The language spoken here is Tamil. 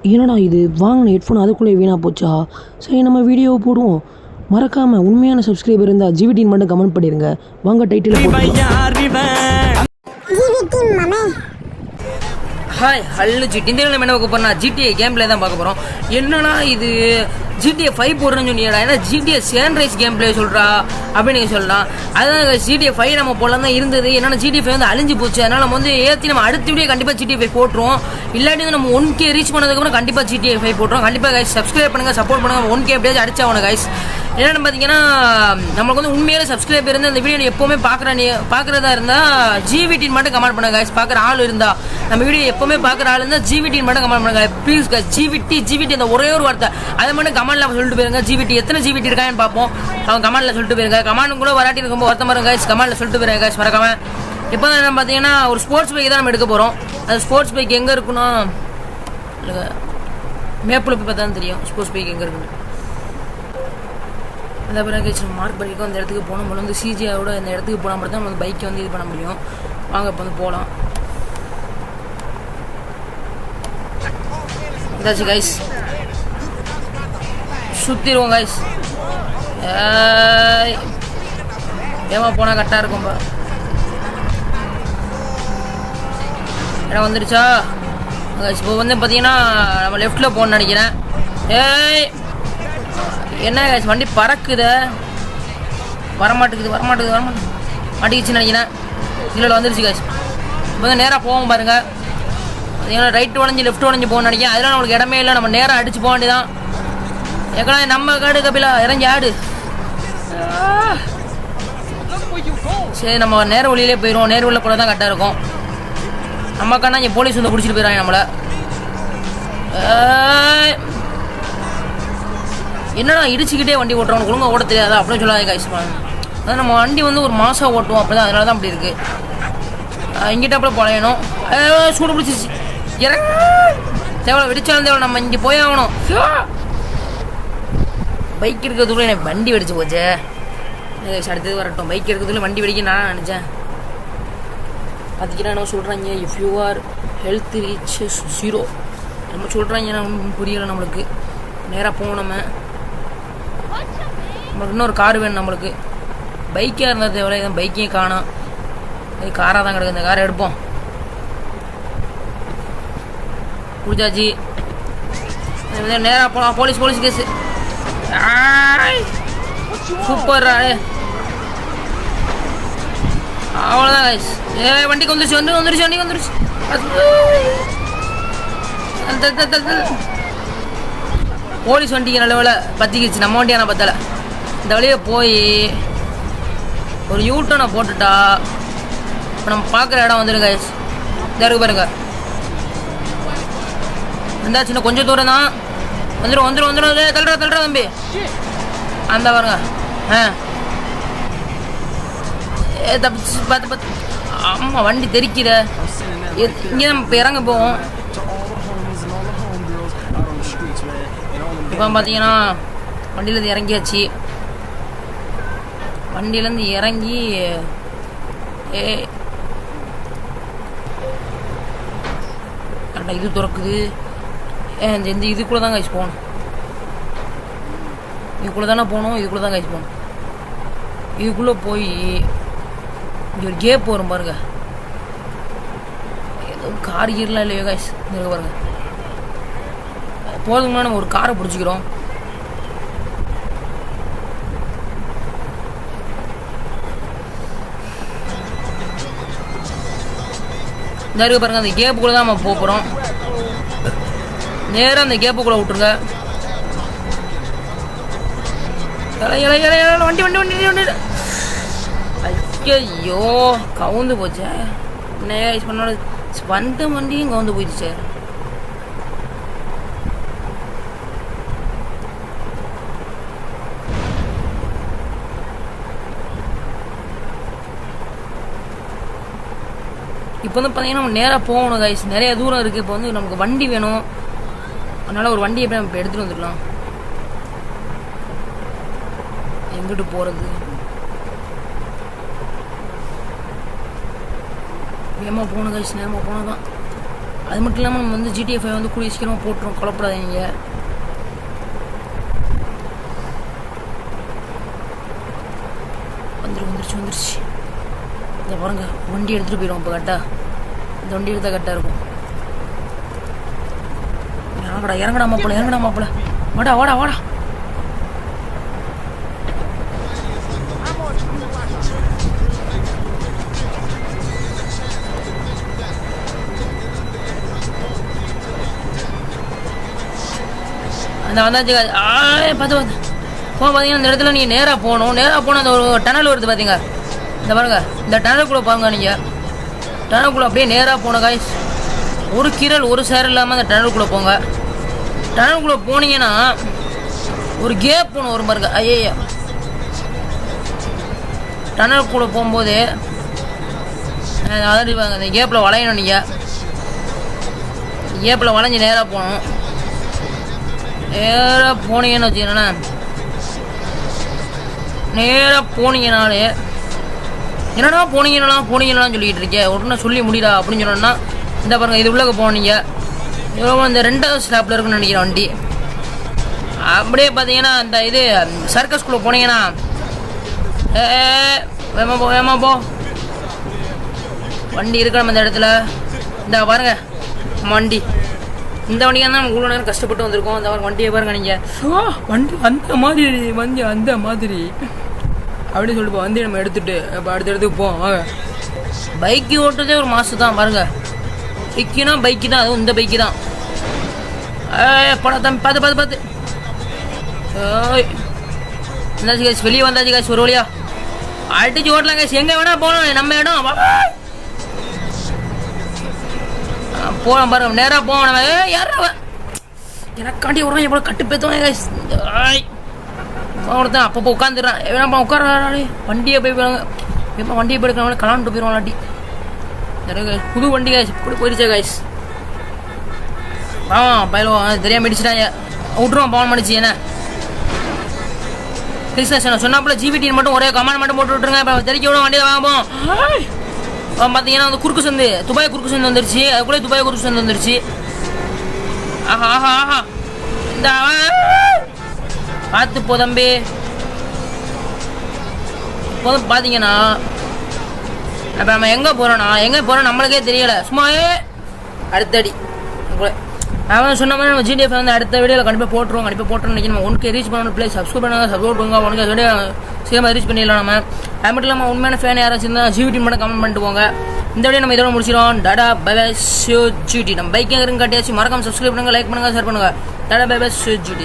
என்னடா இது வாங்கின ஹெட்ஃபோன் அதுக்குள்ளே வீணாக போச்சா? சரி நம்ம வீடியோவை போடுவோம். மறக்காமல் உண்மையான சப்ஸ்கிரைபர் இருந்தால் ஜிவிடின்னு மட்டும் கமெண்ட் பண்ணிடுங்க. வாங்க டைட்டில் போட்டு ஹாய் ஹலோ ஜிடி இந்த நம்ம என்ன பார்க்க போறோம்னா ஜிடிஏ கேம் பிளே தான் பார்க்க போகிறோம். என்னன்னா இது ஜிடிஏ 5 போடுறேன்னு சொன்னீங்கடா, ஏன்னா ஜிடிஏ சன்ரைஸ் கேம் பிளே சொல்கிறா அப்படின்னு நீங்கள் சொல்லலாம். அதான் ஜிடிஏ 5 நம்ம போடலாம் தான் இருந்தது. என்னன்னா ஜிடிஏ 5 வந்து அழிஞ்சு போச்சு. அதனால் நம்ம வந்து ஏற்றி நம்ம அடுத்த வீடியோ கண்டிப்பாக ஜிடிஏ 5 போட்டுருவோம். இல்லாட்டி வந்து நம்ம 1K ரீச் பண்ணதுக்கப்புறம் கண்டிப்பாக ஜிடிஏ 5 போட்டுருவோம். கண்டிப்பாக கைஸ் சப்ஸ்கிரைப் பண்ணுங்கள், சப்போர்ட் பண்ணுங்கள். 1K எப்படியாச்சும் அடிச்சாகணும் கைஸ். என்னென்னு பார்த்தீங்கன்னா நம்மளுக்கு வந்து உண்மையிலே சப்ஸ்கிரைபர் இருந்து அந்த வீடியோ எப்போவுமே பார்க்குறதா இருந்தால் ஜிவிடின்னு மட்டும் கமெண்ட் பண்ணுங்க கைஸ். பார்க்குற ஆள் இருந்தால் நம்ம வீடியோ எப்போவுமே பார்க்குற ஆள் இருந்தால் ஜிவிடின்னு மட்டும் கமெண்ட் பண்ணுங்க ப்ளீஸ் கைஸ். ஜிவிடி அந்த ஒரே ஒரு வார்த்தை அதை மட்டும் கமெண்ட்ல சொல்லிட்டு போயிருங்க. ஜிவிடி எத்தனை ஜிவிடி இருக்கான்னு பார்ப்போம். அவங்க கமெண்ட்ல சொல்லிட்டு போயிருங்க. கமெண்ட் கூட வராட்டி ரொம்ப வருத்தமாக இருக்கும் கைஸ். கமெண்ட்ல சொல்லிட்டு போயிருங்க கைஸ் மறக்காம. இப்போ தான் நம்ம பார்த்தீங்கன்னா ஒரு ஸ்போர்ட்ஸ் பைக் தான் நம்ம எடுக்க போகிறோம். அந்த ஸ்போர்ட்ஸ் பைக் எங்கே இருக்குன்னா மேப்பில் போய் பார்த்தா தான் தெரியும் ஸ்போர்ட்ஸ் பைக் எங்கே இருக்குன்னு. அந்த பிறகு மார்க் பண்ணிக்கோ அந்த இடத்துக்கு போகணும். நம்ம வந்து சிஜியோட அந்த இடத்துக்கு போனால் மட்டும் தான் நம்ம பைக்கை வந்து இது பண்ண முடியும். வாங்க இப்போ வந்து போகலாம். இதாச்சு கைஸ், சுற்றிடுவோம் கைஸ். ஏமா போனால் கரெக்டாக இருக்கும்பா. இடம் வந்துடுச்சா கைஸ்? இப்போ வந்து பார்த்தீங்கன்னா நம்ம லெஃப்டில் போகணும்னு நினைக்கிறேன். ஏய் என்ன கைஸ் வண்டி பறக்குது, வரமாட்டேங்குது மாட்டிக்கிச்சுன்னு நினைக்கிறேன். இதில் வந்துருச்சு கைஸ். இப்போ வந்து நேராக போவோம் பாருங்க. ஏன்னா ரைட்டு உடஞ்சி லெஃப்ட் உடஞ்சி போகணும்னு நினைக்கிறேன். அதெல்லாம் நம்மளுக்கு இடமே இல்லை. நம்ம நேராக அடிச்சு போக வேண்டியதான். ஏக்கா நம்ம காடு கபிலா இறங்கி ஆடு. சரி நம்ம நேர வழியிலே போயிடுவோம். நேர் வழியில் கூட தான் கரெக்டாக இருக்கும். நம்மக்கானா இங்கே போலீஸ் வந்து பிடிச்சிட்டு போயிடுறாங்க நம்மளை. என்னடா இடிச்சுக்கிட்டே வண்டி ஓட்டுறவங்க ஒழுங்காக ஓட தெரியாதா அப்படின்னு சொல்லாதே கைஸ். அதான் நம்ம வண்டி வந்து ஒரு மாதம் ஓட்டுவோம் அப்படி தான், அதனால தான் அப்படி இருக்குது. இங்கிட்ட பழையணும் சூடு பிடிச்சிச்சு. தேவை வெடிச்சாலும் தேவை, நம்ம இங்கே போய் ஆகணும். பைக் இருக்கிறதுக்குள்ள எனக்கு வண்டி வெடிச்சு போச்சு. அடுத்தது வரட்டும். பைக் இருக்கிறதுக்குள்ள வண்டி வெடிக்க நான் நினச்சேன். அதுக்கு என்ன சொல்கிறாங்க, if you are health reach 0 நம்ம சொல்கிறாங்க. புரியலை நம்மளுக்கு. நேராக போகணும். நம்மளுக்கு இன்னொரு கார் வேணும் நம்மளுக்கு. பைக்காக இருந்தால் தேவை, இதான் பைக்கையும் காணும். அது காராக தான் கிடக்கு. இந்த காரை எடுப்போம். குடிச்சாச்சு. நேராக போகலாம். Police case. சூப்பர். அவ்வளோதான் கைஸ். வண்டிக்கு வந்துருச்சு. போலீஸ் வண்டிக்கு நல்ல வேலை பற்றிக்கிச்சு. நம்ம வண்டியான பத்தலை. இந்த வழியை போய் ஒரு யூட்டனை போட்டுட்டா இப்போ நம்ம பார்க்குற இடம் வந்துடுங்க கைஸ். இருக்கு பாருங்க. இருந்தா சின்ன கொஞ்சம் தூரம் தான். வந்துடும் தள்ளுறா தம்பி. அந்த பாருங்க. பார்த்து ஆமா வண்டி தெரிக்கிற. இங்கே நம்ம இப்போ இறங்க போவோம். இப்போ பார்த்தீங்கன்னா வண்டியிலேருந்து இறங்கியாச்சு. வண்டியிலேருந்து இறங்கி கரெக்டாக இது திறக்குது. இந்த இதுக்குள்ளே தான் கைஸ் போகணும். இதுக்குள்ளே தானே போகணும். இதுக்குள்ளே தான் கைஸ் போகணும். இதுக்குள்ளே போய் இங்கே ஒரு கேப் வரும் பாருங்க. ஏதோ கார் கீரெலாம் இல்லையோ கைஸ். இங்கே பாருங்க. போதுக்கு முன்னாடி நம்ம ஒரு காரை பிடிச்சிக்கிறோம். இந்த இருக்கு பாருங்க. அந்த கேப்புக்குள்ளே தான் நம்ம போகிறோம். நேராக அந்த கேப்புக்குள்ளே விட்டுருங்க. வண்டி ஐயோ கவுந்து போச்சே. என்ன பண்ணோட வந்த வண்டியும் கவுந்து போயிடுச்சு. இப்போ வந்து பார்த்தீங்கன்னா நம்ம நேராக போகணும் கைஸ். நிறைய தூரம் இருக்குது. இப்போ வந்து நமக்கு வண்டி வேணும். அதனால் ஒரு வண்டியை எப்படி நம்ம எடுத்துகிட்டு வந்துடலாம். எங்கிட்டு போகிறது? வேகமாக போகணும் கைஸ். நேரமாக போனால் தான் அது மட்டும் இல்லாமல் நம்ம வந்து GTA 5 வந்து கூடிய சீக்கிரமாக போட்டுரும், குழப்படாதீங்க. வந்துருச்சு. இதை பாருங்க, வண்டி எடுத்துகிட்டு போயிடும் இப்போ கரெக்டாக. இந்த வண்டி எடுத்தால் கரெக்டாக இருக்கும். இறங்கடா மாப்பிள்ள. வாடா. அந்த வந்தாச்சு பார்த்து பார்த்தீங்கன்னா இந்த இடத்துல நீங்கள் நேராக போகணும். அந்த ஒரு டனல் வருது பார்த்தீங்க, இந்த பாருங்க. இந்த டனலுக்குள்ளே பாருங்க, நீங்கள் டனலுக்குள்ளே அப்படியே நேராக போன காய்ஸ். ஒரு கீரல் ஒரு சேர் இல்லாமல் அந்த டனலுக்குள்ளே போங்க. டனலுக்குள்ளே போனீங்கன்னா ஒரு கேப் போகணும் ஒரு பாருங்க. ஐயா, டனலுக்குள்ளே போகும்போது அதாவது அந்த கேப்பில் வளையணும். நீங்கள் கேப்பில் வளைஞ்சி நேராக போகணும். நேராக போனீங்கன்னு வச்சுக்கோங்களேன், நேராக போனீங்கனாலே என்னடா போனீங்கலாம் சொல்லிக்கிட்டு இருக்கேன், உடனே சொல்லி முடியடா அப்படின்னு சொன்னோன்னா, இந்த பாருங்கள், இது உள்ளே போனீங்க. இந்த 2வது ஸ்டாப்பில் இருக்குன்னு நினைக்கிறேன் வண்டி. அப்படியே பார்த்தீங்கன்னா அந்த இது சர்க்கஸ்குள்ளே போனீங்கன்னா வேமா போ வண்டி இருக்கு நம்ம இந்த இடத்துல. இந்த பாருங்க வண்டி, இந்த வண்டியாக தான் நம்ம இவ்வளோ நேரம் கஷ்டப்பட்டு வந்திருக்கோம். இந்த வண்டியை பாருங்க நீங்கள், வண்டி அந்த மாதிரி அப்படின்னு சொல்லிட்டு வண்டி நம்ம எடுத்துகிட்டு இப்போ அடுத்த இடத்துக்கு போவோம். வாங்க, பைக்கு ஓட்டுறதே ஒரு மாதம் தான் பாருங்க. பைக்கு தான், அதுவும் இந்த பைக்கு தான். படம் பார்த்து வந்தாச்சு காசு, வெளியே வந்தாச்சு காசு, ஒரு வழியா அடிச்சு ஓட்டலாம் காசு. எங்கே வேணா போகலாம், நம்ம இடம் போகலாம் பாருங்க. நேராக போவோம் நம்ம. யாரா எனக்காண்டி விடுறான், எவ்வளோ கட்டு பேத்துவாங்க காசு. ஒருத்தன் அப்பப்போ உட்காந்துடுறான், வேணாப்பா உட்காராடி. வண்டியை போய் வண்டியை போய் எடுக்கலாம், கலான்ட்டு போயிடுவான். புது வண்டி காய்ச்சி இப்படி போயிடுச்சா காய்ஸ். பயிலுவோம் தெரியாம அடிச்சுட்டாங்க, விட்டுருவான் பவன் மடிச்சு. என்ன கிருஷ்ணா சொன்னாப்புல ஜிவிடின்னு மட்டும் ஒரே கமெண்ட் மட்டும் போட்டு விட்டுருங்க. இப்போ தெரிவிக்க விட வண்டியை வாங்குவோம். பார்த்தீங்கன்னா வந்து துபாய் குறுக்கு சந்து வந்துருச்சு. அதுக்குள்ளே துபாய் குறுக்கு சந்து வந்துருச்சு. ஆஹா இந்த பார்த்து போ தம்பி. இப்போதும் பார்த்தீங்கன்னா அப்போ நம்ம எங்கே போகிறோம் நம்மளுக்கே தெரியலை. சும்மாவே அடுத்தடி அவன் சொன்ன மாதிரி நம்ம GTA 5 வந்து அடுத்த வீடியோவில் கண்டிப்பாக போட்டுருவோம். நினைக்கிறேன். நம்ம 1K ரீச் பண்ணணும். ப்ளீஸ் சப்ஸ்கிரைப் பண்ணுங்க. 1K வீடியோ சீக்கிரமாக ரீச் பண்ணிடலாம். நம்ம அது மட்டும் இல்லாமல் உண்மையான ஃபேன் யாராச்சும் இருந்தால் GVT மட்டும் கமெண்ட் பண்ணிட்டு போங்க. இந்த வீடியோ நம்ம இதோட முடிச்சிடும். Tata bye bye GVT. நம்ம பைக் எங்கே காட்டியாச்சு. மறக்காம சப்ஸ்கிரைப் பண்ணுங்க, லைக் பண்ணுங்க, ஷேர் பண்ணுங்க. Tata bye bye GVT.